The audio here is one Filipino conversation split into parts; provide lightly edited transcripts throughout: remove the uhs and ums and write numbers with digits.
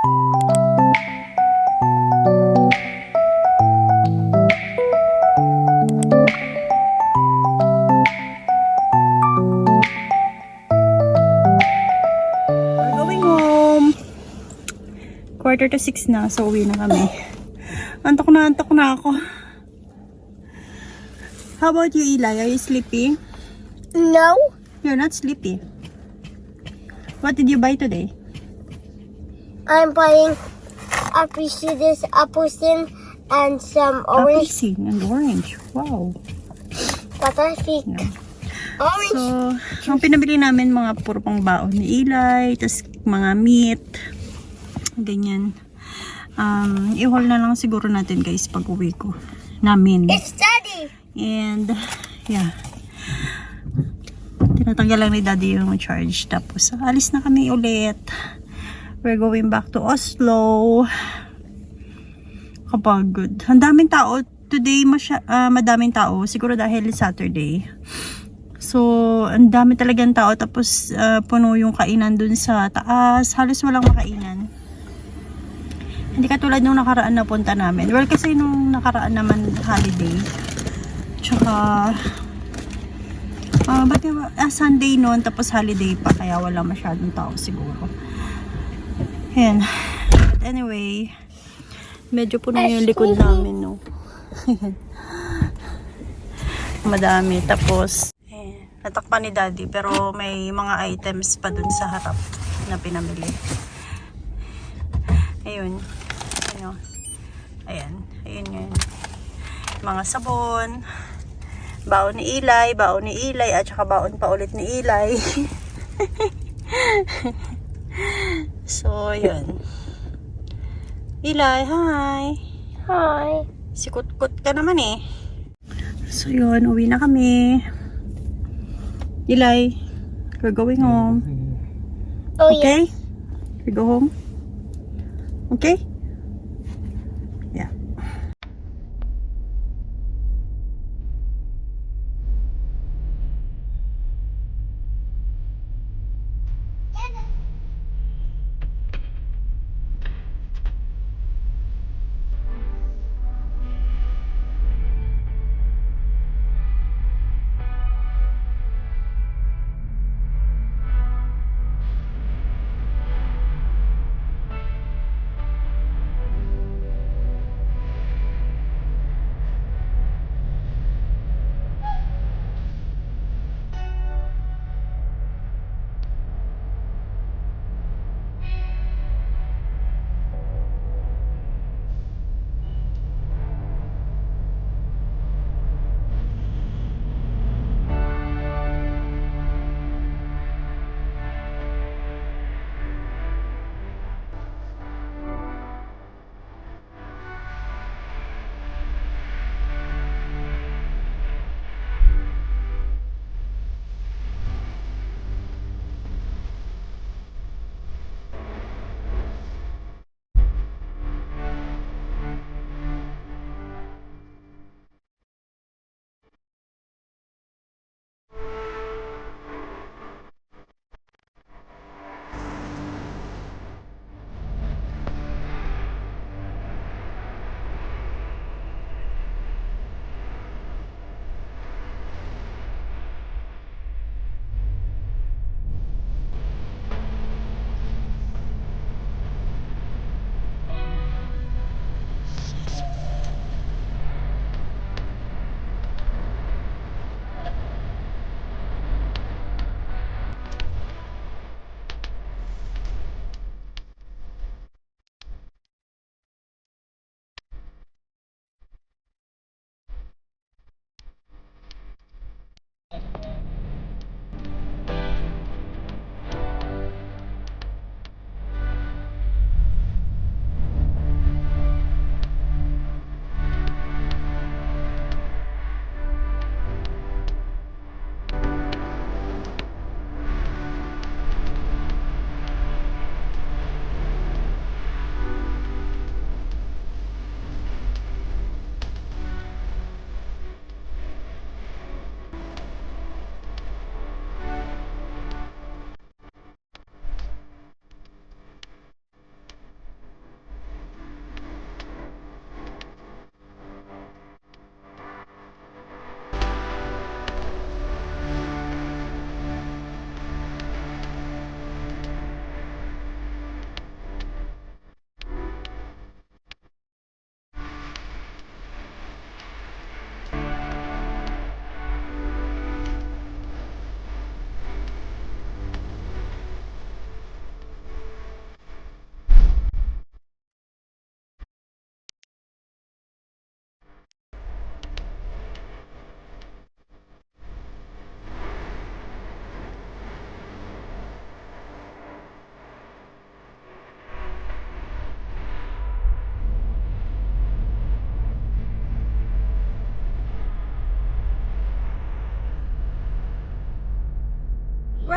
We're going home. 5:45 na, so uwi na kami. Antok na ako. How about you, Eli? Are you sleepy? No. You're not sleepy. What did you buy today? I'm buying this applesin and some orange. Apple and orange. Wow. But I think Yeah. orange. So, ang pinabili namin mga puro pang baon ni Eli, tas mga meat, ganyan. I-haul na lang siguro natin guys pag uwi ko namin. It's Daddy. And, yeah. Tinatanggal lang ni Daddy yung charge. Tapos, alis na kami ulit. We're going back to Oslo. Kapagod. Ang daming tao. Today, madaming tao. Siguro dahil Saturday. So, ang dami talagang tao. Tapos, puno yung kainan dun sa taas. Halos walang makainan. Hindi katulad nung nakaraan na punta namin. Well, kasi nung nakaraan naman holiday. Tsaka, Sunday noon, tapos holiday pa. Kaya wala masyadong tao siguro. Ayan. But anyway, medyo puno yung likod namin, no. Madami. Tapos, natakpan ni Daddy, pero may mga items pa dun sa harap na pinamili. Ayun. Ayun. Ayan. Ayun yun. Mga sabon. Baon ni Eli, at saka baon pa ulit ni Eli. So, yun. Eli, hi! Hi. Sikut-kut ka naman eh. So, yun. Uwi na kami. Eli, we're going home. Oh Okay? yeah. We go home? Okay? Yeah.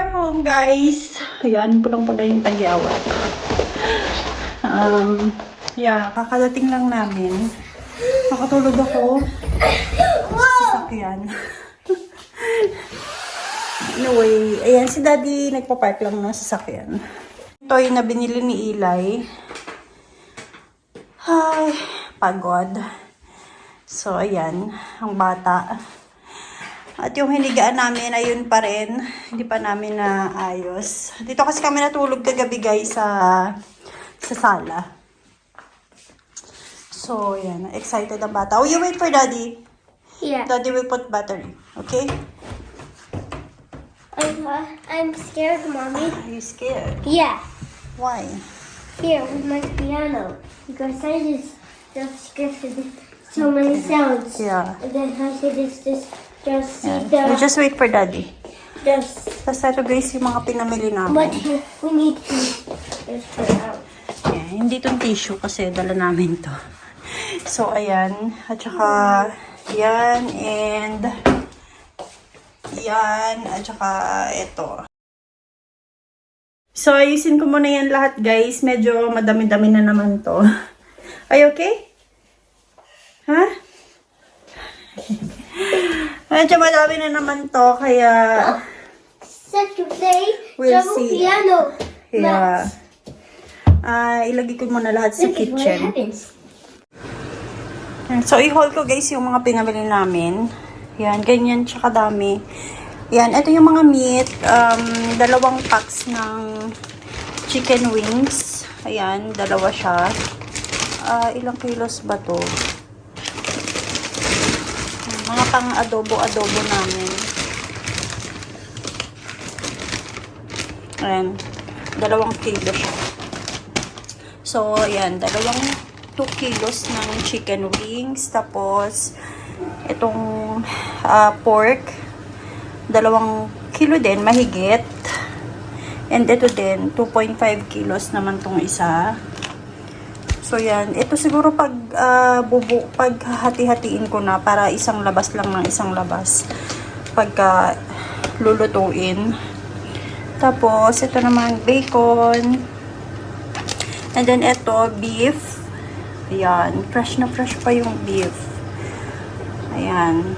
We're home, guys. Ayan, pulang pala yung tagyawat. Yeah, kakadating lang namin. Nakatulog ako sa sasakyan. Anyway, ayan, si Daddy nagpa-park lang ng sasakyan. Ito yung na binili ni Eli. Ay, pagod. So, ayan, ang bata. At yung hinigaan namin, ayun pa rin. Hindi pa namin naayos. Dito kasi kami natulog kagabi, guys, sa sala. So, yan. Excited ang bata. Oh, you wait for Daddy. Yeah. Daddy will put battery. Okay? I'm scared, Mommy. Are you scared? Yeah. Why? Here with my piano. Because I just scripted so many sounds. Yeah. And then I said just see Yeah. We the just wait for Daddy. just Tapos ito, guys, yung mga pinamili but namin. we need to just put it out. Yeah, hindi itong tissue kasi dala namin to. So, ayan. At saka, yan. And, yan. At saka, ito. So, ayusin ko muna yan lahat, guys. Medyo madami-dami na naman to. Are you okay? Ha? Medyo madami na naman to, kaya, Set to play We'll double see. piano. yeah. Ilagay ko muna lahat sa Look at what kitchen. happens. So, i-haul ko, guys, yung mga pinabili namin. Yan, ganyan siya kadami. Yan, ito yung mga meat. 2 packs ng chicken wings. Ayan, 2 siya. Ilang kilos ba to? Mga pang adobo-adobo namin. Ayan, 2 kilo siya. So, ayan, 2 kilos ng chicken wings. Tapos, itong pork, 2 kilo din, mahigit. And ito din, 2.5 kilos naman tong isa. So, yan. Ito siguro pag hati-hatiin ko na para isang labas lang ng isang labas. Pagka lulutuin. Tapos, ito naman, bacon. And then, ito, beef. Ayan. Fresh na fresh pa yung beef. Ayan.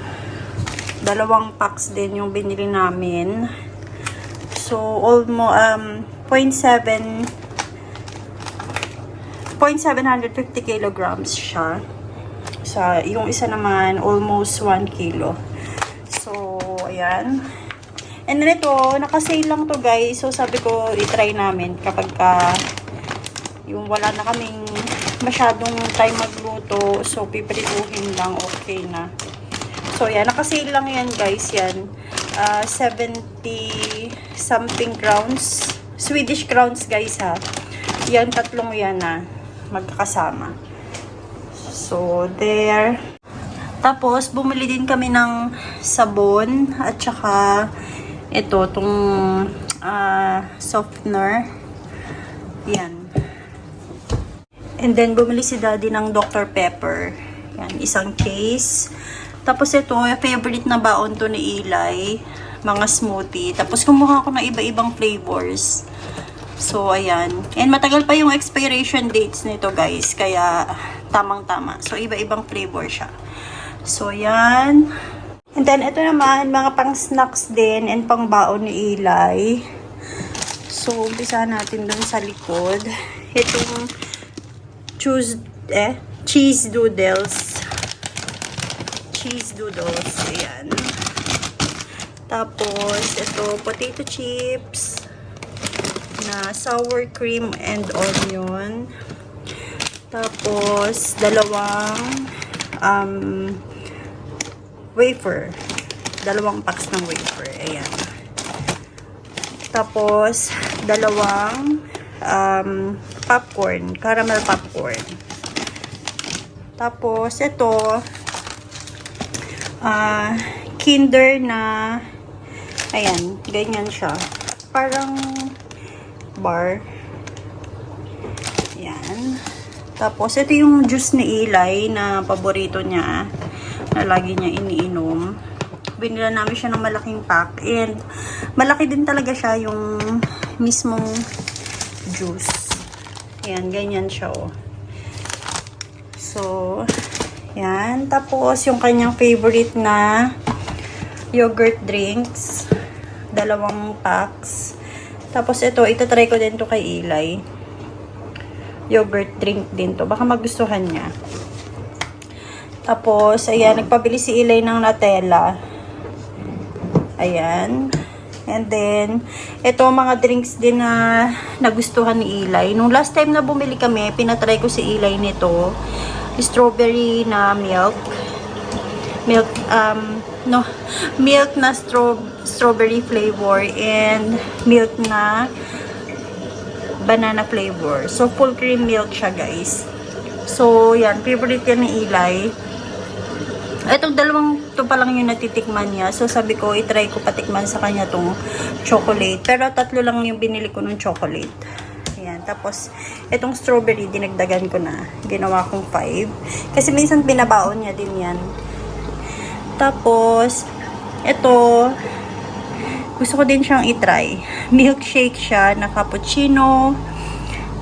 2 packs din yung binili namin. So, almost, 0.750 kilograms siya. Yung isa naman, almost 1 kilo. So, ayan. And then ito, nakasale lang to, guys. So, sabi ko, itry namin kapag yung wala na kaming masyadong time magluto. So, piprituhin lang, okay na. So, yan. Nakasale lang yan, guys. Yan. 70 something crowns. Swedish crowns, guys, ha. Yan, 3 yan, ha. Magkakasama. So, there. Tapos, bumili din kami ng sabon. At saka, ito, itong softener. Yan. And then, bumili si Daddy ng Dr. Pepper. Yan, isang case. Tapos ito, favorite na baon to ni Eli. Mga smoothie. Tapos kumuha ako ng iba-ibang flavors. So, ayan. And matagal pa yung expiration dates nito, guys. Kaya, tamang-tama. So, iba-ibang flavor siya. So, ayan. And then, ito naman, mga pang-snacks din and pang-baon ni Eli. So, umpisa natin dun sa likod. Itong cheese doodles. Cheese doodles. Ayan. Tapos, ito, potato chips na sour cream and onion. Tapos, 2 wafer. 2 packs ng wafer. Ayan. Tapos, 2 popcorn. Caramel popcorn. Tapos, ito, Kinder na, ayan, ganyan siya. Parang bar. Ayan. Tapos, ito yung juice ni Eli na paborito niya. Na lagi niya iniinom. Binila namin siya ng malaking pack. And malaki din talaga siya yung mismong juice. Ayan, ganyan siya oh. So, yan. Tapos, yung kanyang favorite na yogurt drinks. 2 packs. Tapos, ito, itatry ko din to kay Eli. Yogurt drink din to. Baka magustuhan niya. Tapos, ayan, nagpabili si Eli ng Nutella. Ayan. And then, ito mga drinks din na nagustuhan ni Eli. Nung last time na bumili kami, pinatry ko si Eli nito. Strawberry na milk. Milk na strawberry flavor and milk na banana flavor. So, full cream milk siya, guys. So, yan. Favorite yan ni Eli. Itong dalawang to pa lang yung natitikman niya. So, sabi ko, itry ko patikman sa kanya tong chocolate. Pero 3 lang yung binili ko ng chocolate. Ayan. Tapos, itong strawberry, dinagdagan ko na. Ginawa kong 5. Kasi minsan binabaon niya din yan. Tapos, ito, gusto ko din siyang itry. Milkshake siya na cappuccino.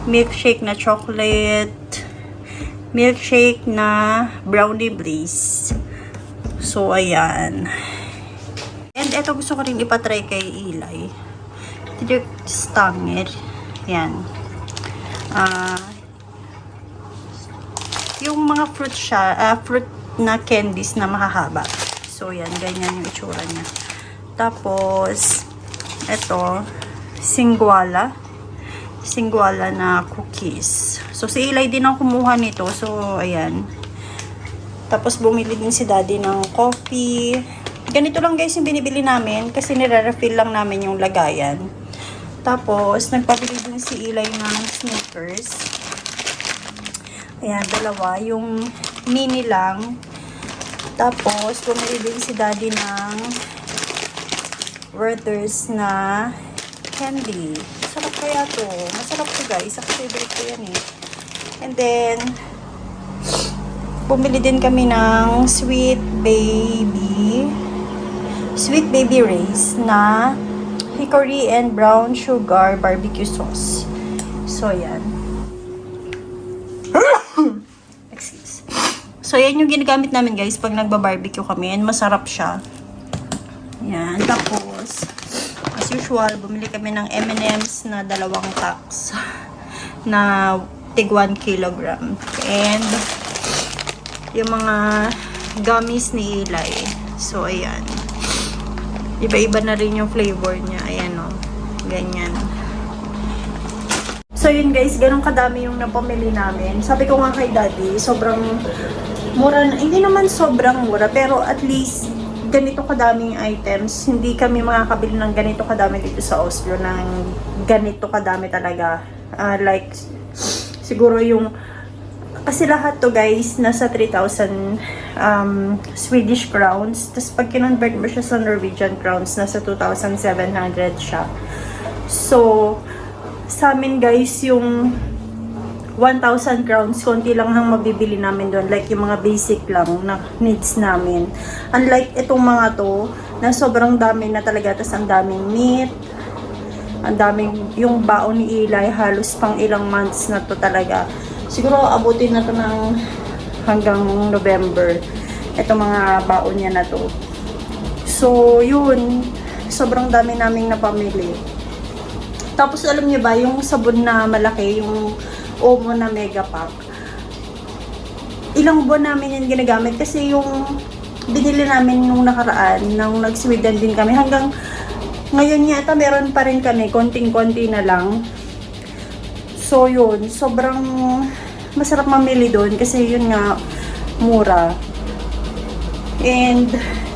Milkshake na chocolate. Milkshake na brownie bliss. So, ayan. And ito gusto ko rin ipatry kay Eli. Ito stanger. Ayan. Yung mga fruit siya, fruit na candies na mahahaba. So, yan. Ganyan yung itsura niya. Tapos, ito, singwala na cookies. So, si Eli din ang kumuha nito. So, ayan. Tapos, bumili din si Daddy ng coffee. Ganito lang guys yung binibili namin kasi nire-refill lang namin yung lagayan. Tapos, nagpabili din si Eli ng Snickers. Ayan, 2. Yung mini lang. Tapos, bumili din si Daddy ng Werther's na candy. Masarap kaya to. Masarap to guys. Ako favorite ko yan eh. And then, bumili din kami ng Sweet Baby Ray's na hickory and brown sugar barbecue sauce. So, yan. Excuse. So, yan yung ginagamit namin guys pag nagba-barbecue kami. And masarap siya. Yan. Tapos, as usual, bumili kami ng M&M's na 2 packs na tig 1 kilogram. And, yung mga gummies ni Eli. So, ayan. Iba-iba na rin yung flavor niya. Ayan o. Ganyan. So, yun guys. Ganun kadami yung napamili namin. Sabi ko nga kay Daddy, sobrang mura na. Hindi naman sobrang mura. Pero at least, ganito kadaming items. Hindi kami makakabili ng ganito kadami dito sa Oslo. Ng ganito kadami talaga. Like, siguro yung kasi lahat to guys, nasa 3,000 Swedish crowns. Tapos pag kinonvert mo siya sa Norwegian crowns, nasa 2,700 siya. So, sa amin guys, yung 1,000 crowns, konti lang ang mabibili namin doon. Like yung mga basic lang na needs namin. Unlike itong mga to, na sobrang dami na talaga. Tapos ang daming meat. Ang daming, yung baon ni Eli, halos pang ilang months na to talaga. Siguro abutin na to ng hanggang November. Ito mga baon niya na to. So, yun. Sobrang dami naming napamili. Tapos, alam niyo ba, yung sabon na malaki, yung Omo na mega pack. Ilang buwan namin yung ginagamit kasi yung binili namin nung nakaraan, nung nag-Sweden din kami. Hanggang ngayon yata meron pa rin kami, konting-konti na lang. So, yun. Sobrang masarap mamili doon kasi yun nga, mura. And,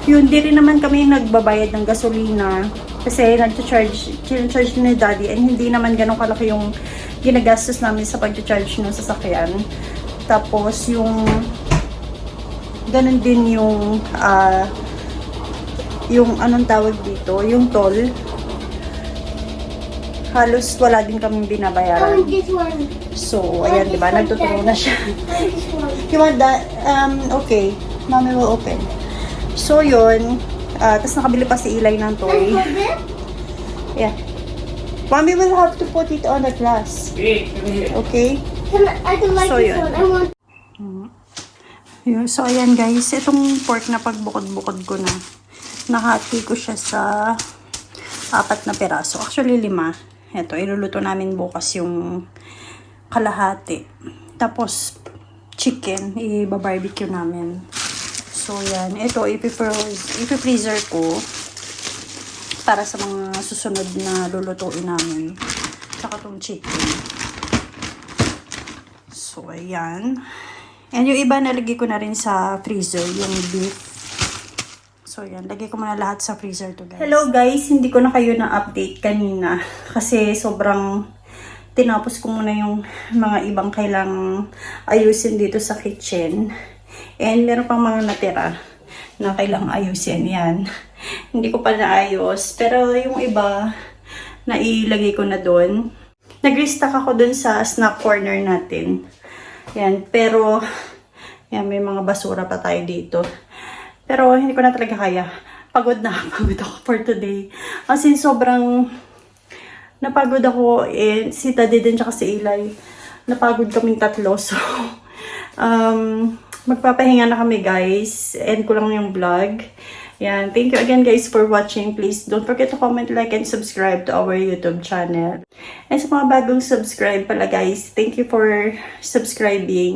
yun, di rin naman kami nagbabayad ng gasolina. Kasi nag-charge ni Daddy and hindi naman ganun kalaki yung ginagastos namin sa pag-charge ng sasakyan. Tapos, yung ganun din yung anong tawag dito, yung toll. Halos wala din kaming binabayaran. So, ayan, diba? Nagtuturo na siya. You want that? Okay. Mommy will open. So, yun. Tapos nakabili pa si Eli ng toy. Let's put this. Yeah. Mommy will have to put it on the glass. Okay? I can like So, this yun. one. I want. Yun. So, ayan guys. Itong pork na pagbukod-bukod ko na. Nahati ko siya sa 4 na peraso. Actually, 5. Ito, iluluto namin bukas yung kalahati. Tapos, chicken, i-barbecue namin. So, yan. Ito, ipi-freezer ko para sa mga susunod na lulutuin namin. Tsaka itong chicken. So, ayan. And yung iba, nalagay ko na rin sa freezer, yung beef. So, yan. Lagay ko muna lahat sa freezer to, guys. Hello, guys. Hindi ko na kayo na-update kanina. Kasi sobrang tinapos ko muna yung mga ibang kailangang ayusin dito sa kitchen. And meron pang mga natira na kailangang ayusin. Yan. Hindi ko pa naayos. Pero yung iba, nailagay ko na doon. Nag-restock ako doon sa snack corner natin. Yan. Pero, yan, may mga basura pa tayo dito. Pero, hindi ko na talaga kaya. Pagod ako for today. As in, sobrang napagod ako. Si Taddy din tsaka si Eli. Napagod kaming tatlo. So, magpapahinga na kami, guys. End ko lang yung vlog. Yan. Thank you again, guys, for watching. Please don't forget to comment, like, and subscribe to our YouTube channel. And sa mga bagong subscribe pala, guys, thank you for subscribing.